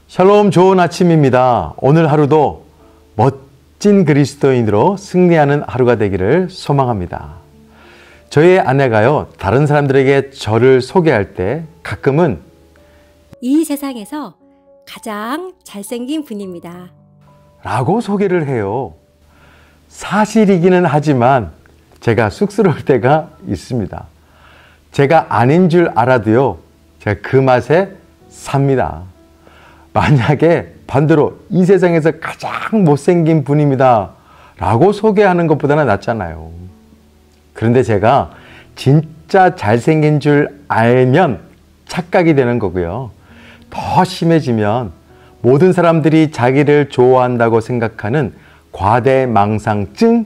샬롬, 좋은 아침입니다. 오늘 하루도 멋진 그리스도인으로 승리하는 하루가 되기를 소망합니다. 저의 아내가요, 다른 사람들에게 저를 소개할 때 가끔은 이 세상에서 가장 잘생긴 분입니다 라고 소개를 해요. 사실이기는 하지만 제가 쑥스러울 때가 있습니다. 제가 아닌 줄 알아도요, 제가 그 맛에 삽니다. 만약에 반대로 이 세상에서 가장 못생긴 분입니다 라고 소개하는 것보다는 낫잖아요. 그런데 제가 진짜 잘생긴 줄 알면 착각이 되는 거고요. 더 심해지면 모든 사람들이 자기를 좋아한다고 생각하는 과대망상증,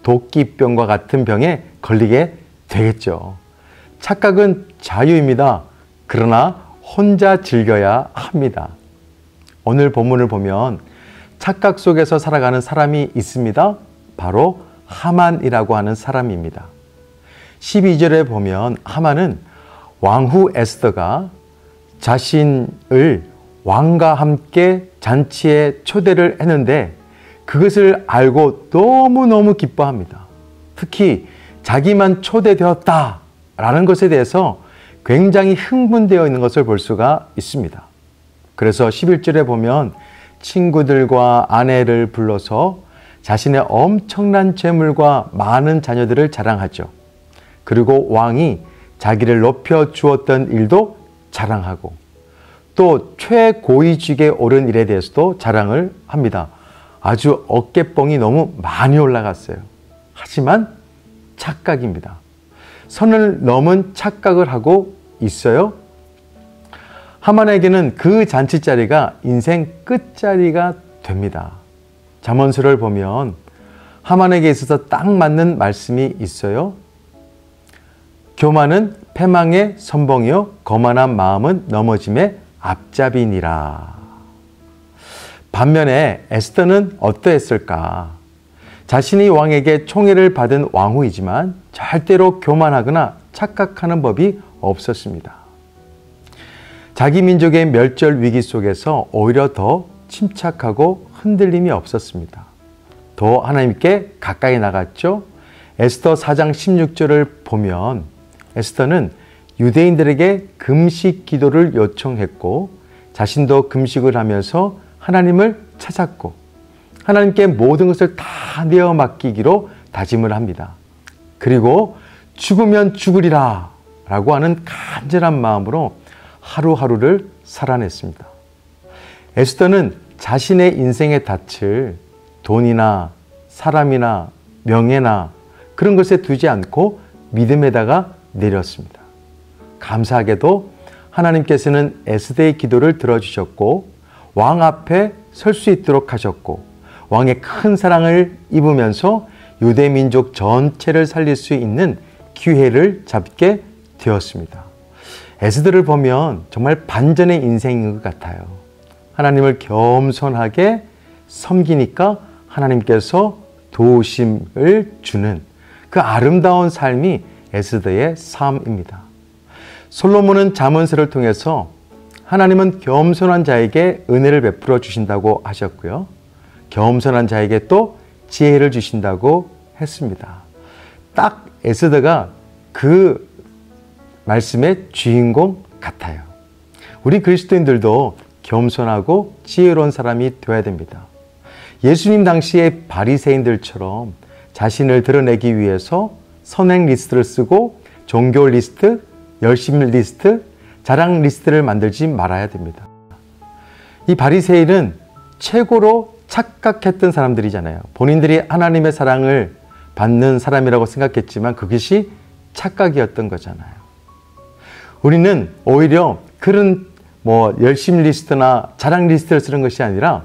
도끼병과 같은 병에 걸리게 되겠죠. 착각은 자유입니다. 그러나 혼자 즐겨야 합니다. 오늘 본문을 보면 착각 속에서 살아가는 사람이 있습니다. 바로 하만이라고 하는 사람입니다. 12절에 보면 하만은 왕후 에스더가 자신을 왕과 함께 잔치에 초대를 했는데 그것을 알고 너무너무 기뻐합니다. 특히 자기만 초대되었다라는 것에 대해서 굉장히 흥분되어 있는 것을 볼 수가 있습니다. 그래서 11절에 보면 친구들과 아내를 불러서 자신의 엄청난 재물과 많은 자녀들을 자랑하죠. 그리고 왕이 자기를 높여 주었던 일도 자랑하고 또 최고위직에 오른 일에 대해서도 자랑을 합니다. 아주 어깨뽕이 너무 많이 올라갔어요. 하지만 착각입니다. 선을 넘은 착각을 하고 있어요. 하만에게는 그 잔치 자리가 인생 끝자리가 됩니다. 잠언서를 보면 하만에게 있어서 딱 맞는 말씀이 있어요. 교만은 패망의 선봉이요 거만한 마음은 넘어짐의 앞잡이니라. 반면에 에스더는 어떠했을까? 자신이 왕에게 총애를 받은 왕후이지만 절대로 교만하거나 착각하는 법이 없었습니다. 자기 민족의 멸절 위기 속에서 오히려 더 침착하고 흔들림이 없었습니다. 더 하나님께 가까이 나갔죠. 에스더 4장 16절을 보면 에스더는 유대인들에게 금식 기도를 요청했고 자신도 금식을 하면서 하나님을 찾았고 하나님께 모든 것을 다 내어 맡기기로 다짐을 합니다. 그리고 죽으면 죽으리라 라고 하는 간절한 마음으로 하루하루를 살아냈습니다. 에스더는 자신의 인생의 닻을 돈이나 사람이나 명예나 그런 것에 두지 않고 믿음에다가 내렸습니다. 감사하게도 하나님께서는 에스더의 기도를 들어주셨고 왕 앞에 설 수 있도록 하셨고 왕의 큰 사랑을 입으면서 유대 민족 전체를 살릴 수 있는 기회를 잡게 되었습니다. 에스더를 보면 정말 반전의 인생인 것 같아요. 하나님을 겸손하게 섬기니까 하나님께서 도우심을 주는 그 아름다운 삶이 에스더의 삶입니다. 솔로몬은 잠언서를 통해서 하나님은 겸손한 자에게 은혜를 베풀어 주신다고 하셨고요. 겸손한 자에게 또 지혜를 주신다고 했습니다. 딱 에스더가 그 말씀의 주인공 같아요. 우리 그리스도인들도 겸손하고 지혜로운 사람이 되어야 됩니다. 예수님 당시의 바리새인들처럼 자신을 드러내기 위해서 선행 리스트를 쓰고 종교 리스트, 열심 리스트, 자랑 리스트를 만들지 말아야 됩니다. 이 바리새인은 최고로 착각했던 사람들이잖아요. 본인들이 하나님의 사랑을 받는 사람이라고 생각했지만 그것이 착각이었던 거잖아요. 우리는 오히려 그런 열심 리스트나 자랑 리스트를 쓰는 것이 아니라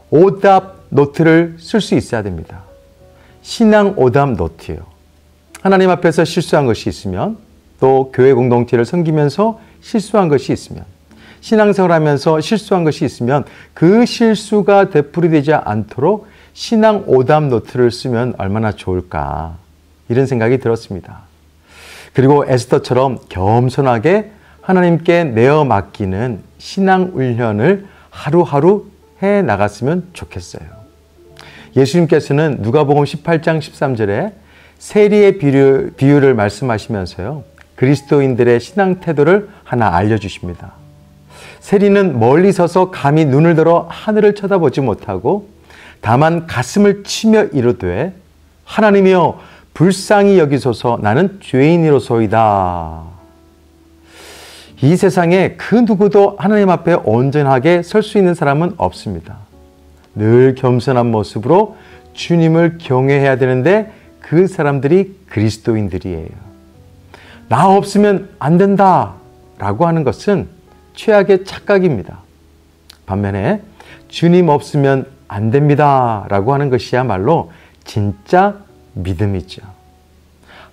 오답 노트를 쓸 수 있어야 됩니다. 신앙 오답 노트예요. 하나님 앞에서 실수한 것이 있으면 또 교회 공동체를 섬기면서 실수한 것이 있으면 신앙생활하면서 실수한 것이 있으면 그 실수가 되풀이되지 않도록 신앙 오답 노트를 쓰면 얼마나 좋을까 이런 생각이 들었습니다. 그리고 에스더처럼 겸손하게 하나님께 내어 맡기는 신앙 훈련을 하루하루 해 나갔으면 좋겠어요. 예수님께서는 누가복음 18장 13절에 세리의 비유를 말씀하시면서요, 그리스도인들의 신앙 태도를 하나 알려주십니다. 세리는 멀리 서서 감히 눈을 들어 하늘을 쳐다보지 못하고 다만 가슴을 치며 이르되 하나님이여 불쌍히 여기소서 나는 죄인이로소이다. 이 세상에 그 누구도 하나님 앞에 온전하게 설 수 있는 사람은 없습니다. 늘 겸손한 모습으로 주님을 경외해야 되는데 그 사람들이 그리스도인들이에요. 나 없으면 안 된다 라고 하는 것은 최악의 착각입니다. 반면에 주님 없으면 안 됩니다 라고 하는 것이야말로 진짜 믿음이죠.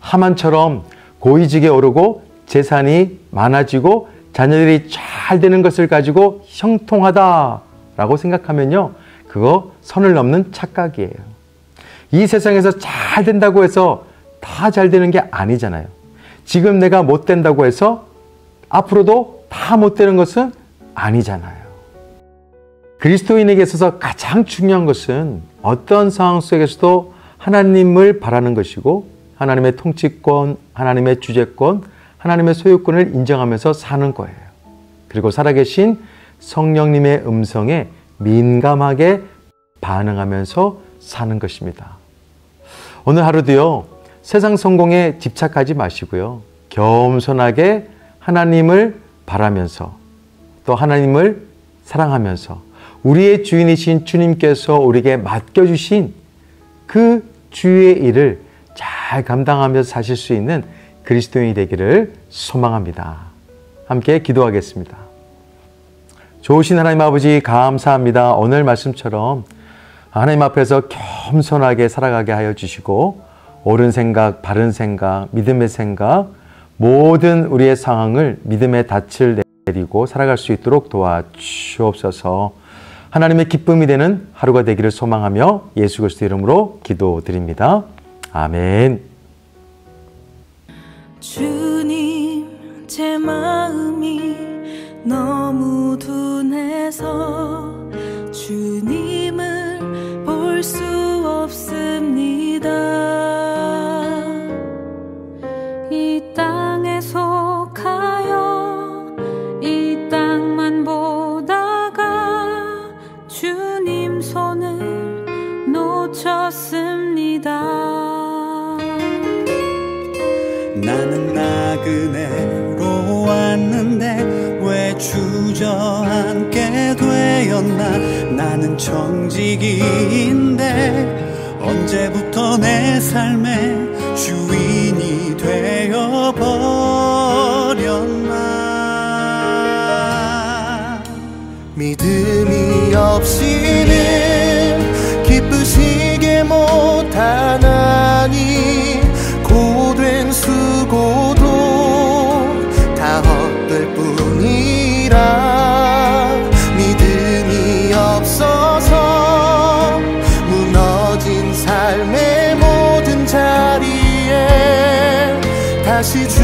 하만처럼 고위직에 오르고 재산이 많아지고 자녀들이 잘 되는 것을 가지고 형통하다라고 생각하면요, 그거 선을 넘는 착각이에요. 이 세상에서 잘 된다고 해서 다 잘 되는 게 아니잖아요. 지금 내가 못 된다고 해서 앞으로도 다 못 되는 것은 아니잖아요. 그리스도인에게 있어서 가장 중요한 것은 어떤 상황 속에서도 하나님을 바라는 것이고 하나님의 통치권, 하나님의 주재권, 하나님의 소유권을 인정하면서 사는 거예요. 그리고 살아계신 성령님의 음성에 민감하게 반응하면서 사는 것입니다. 오늘 하루도요, 세상 성공에 집착하지 마시고요, 겸손하게 하나님을 바라면서 또 하나님을 사랑하면서 우리의 주인이신 주님께서 우리에게 맡겨주신 그 주의 일을 잘 감당하면서 사실 수 있는 그리스도인이 되기를 소망합니다. 함께 기도하겠습니다. 좋으신 하나님 아버지 감사합니다. 오늘 말씀처럼 하나님 앞에서 겸손하게 살아가게 하여 주시고 옳은 생각, 바른 생각, 믿음의 생각, 모든 우리의 상황을 믿음의 닻을 내리고 살아갈 수 있도록 도와주옵소서. 하나님의 기쁨이 되는 하루가 되기를 소망하며 예수 그리스도 이름으로 기도드립니다. 아멘. 주님, 제 마음이 너무 둔해서 주님을 볼 수 없습니다. 이 땅에 속하여 이 땅만 보다가 주님 손을 놓쳤습니다. 나는 나그네로 왔는데 왜 주저앉게 되었나. 나는 청지기인데 언제부터 내 삶의 주인이 되어버렸나. 믿음이 없이는 기쁘시게 못하나니 고된 수고도 다 헛될 뿐이라. 믿음이 없어서 무너진 삶의 모든 자리에 다시 주